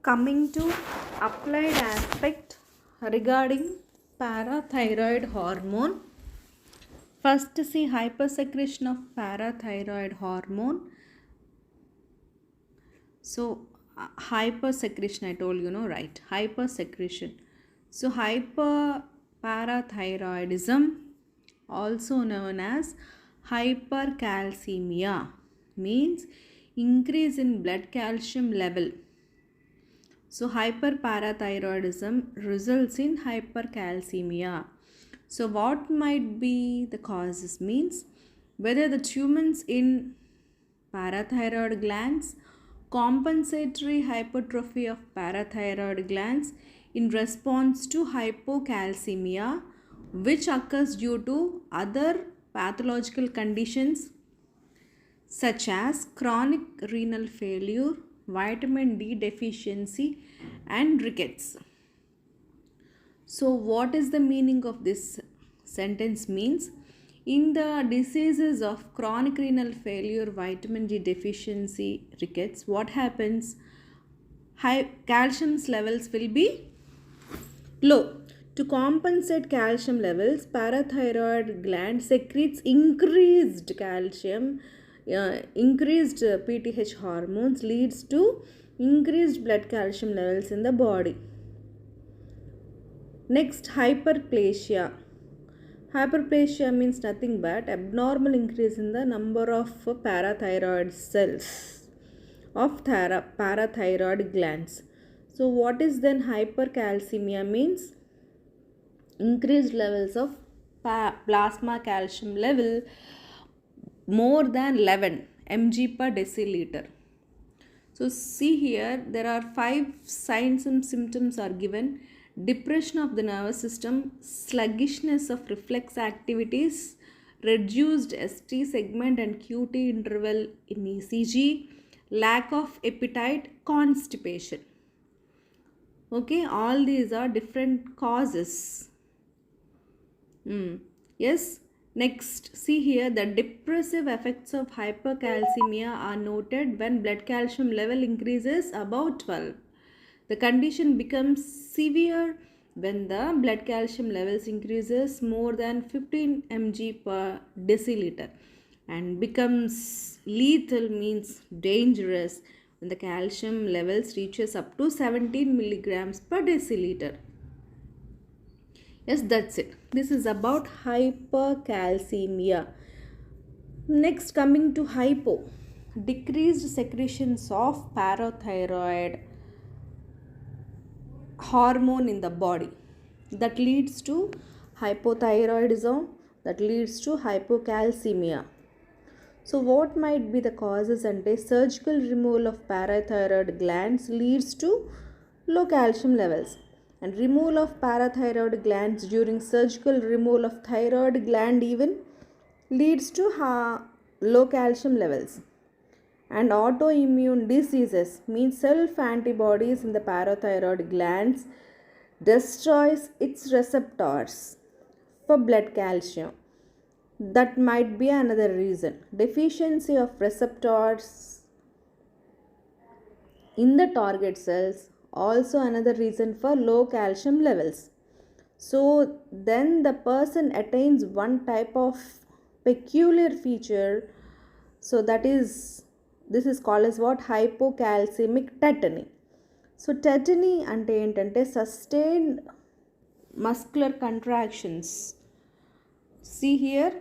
Coming to applied aspect regarding parathyroid hormone. First, see hypersecretion of parathyroid hormone. So, hypersecretion, I told you, no, right? Hypersecretion. So, hyperparathyroidism, also known as hypercalcemia, means increase in blood calcium level. So, hyperparathyroidism results in hypercalcemia. So, what might be the causes? Means whether the tumors in parathyroid glands, compensatory hypertrophy of parathyroid glands in response to hypocalcemia, which occurs due to other pathological conditions such as chronic renal failure, vitamin D deficiency, and rickets. So, what is the meaning of this sentence? Means in the diseases of chronic renal failure, vitamin D deficiency, rickets, what happens? High calcium levels will be low. To compensate calcium levels, parathyroid gland secretes increased PTH hormones leads to increased blood calcium levels in the body. Next, hyperplasia. Hyperplasia means nothing but abnormal increase in the number of parathyroid cells of parathyroid glands. So, what is then hypercalcemia? Means increased levels of plasma calcium level more than 11 mg per deciliter. So see here, there are 5 signs and symptoms are given: depression of the nervous system, sluggishness of reflex activities, reduced ST segment and QT interval in ECG, lack of appetite, constipation. Okay, all these are different causes. Yes. Next, see here, the depressive effects of hypercalcemia are noted when blood calcium level increases above 12. The condition becomes severe when the blood calcium levels increases more than 15 mg per deciliter, and becomes lethal, means dangerous, when the calcium levels reaches up to 17 milligrams per deciliter. Yes, that's it. This is about hypercalcemia. Next, coming to hypo, decreased secretions of parathyroid hormone in the body, that leads to hypothyroidism, that leads to hypocalcemia. So, what might be the causes? And surgical removal of parathyroid glands leads to low calcium levels, and removal of parathyroid glands during surgical removal of thyroid gland even leads to low calcium levels. And autoimmune diseases, means self antibodies in the parathyroid glands destroys its receptors for blood calcium. That might be another reason. Deficiency of receptors in the target cells, also another reason for low calcium levels. So then the person attains one type of peculiar feature. So this is called as what? Hypocalcemic tetany. So tetany అంటే ఏంటంటే sustained muscular contractions. See here,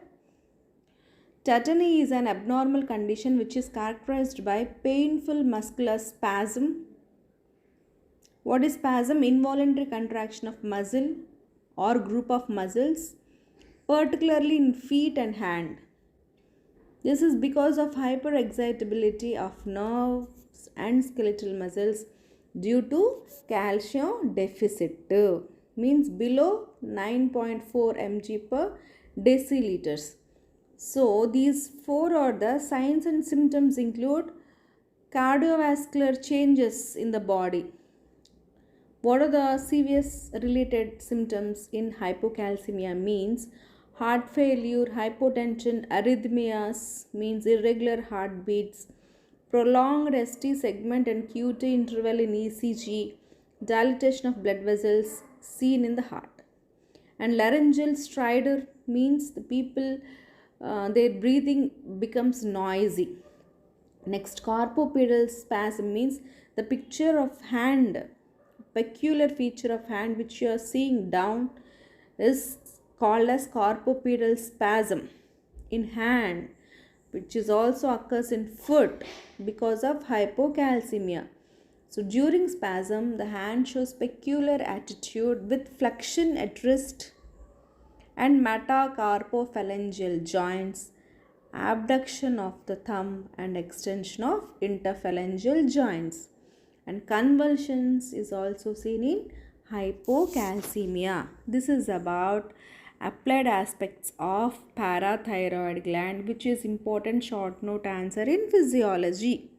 tetany is an abnormal condition which is characterized by painful muscular spasm. What is spasm? Involuntary contraction of muscle or group of muscles, particularly in feet and hand. This is because of hyperexcitability of nerves and skeletal muscles due to calcium deficit, means below 9.4 mg per deciliters. So these 4 are the signs and symptoms include cardiovascular changes in the body. What are the serious related symptoms in hypocalcemia? Means heart failure, hypotension, arrhythmias, means irregular heartbeats, prolonged ST segment and QT interval in ECG, dilatation of blood vessels seen in the heart. And laryngeal stridor means the people, their breathing becomes noisy. Next, carpopedal spasm means the picture of hand, peculiar feature of hand which you are seeing down is called as carpopedal spasm in hand, which is also occurs in foot because of hypocalcemia. So during spasm, the hand shows peculiar attitude with flexion at wrist and metacarpophalangeal joints, abduction of the thumb and extension of interphalangeal joints. And convulsions is also seen in hypocalcemia. This is about applied aspects of parathyroid gland, which is important short note answer in physiology.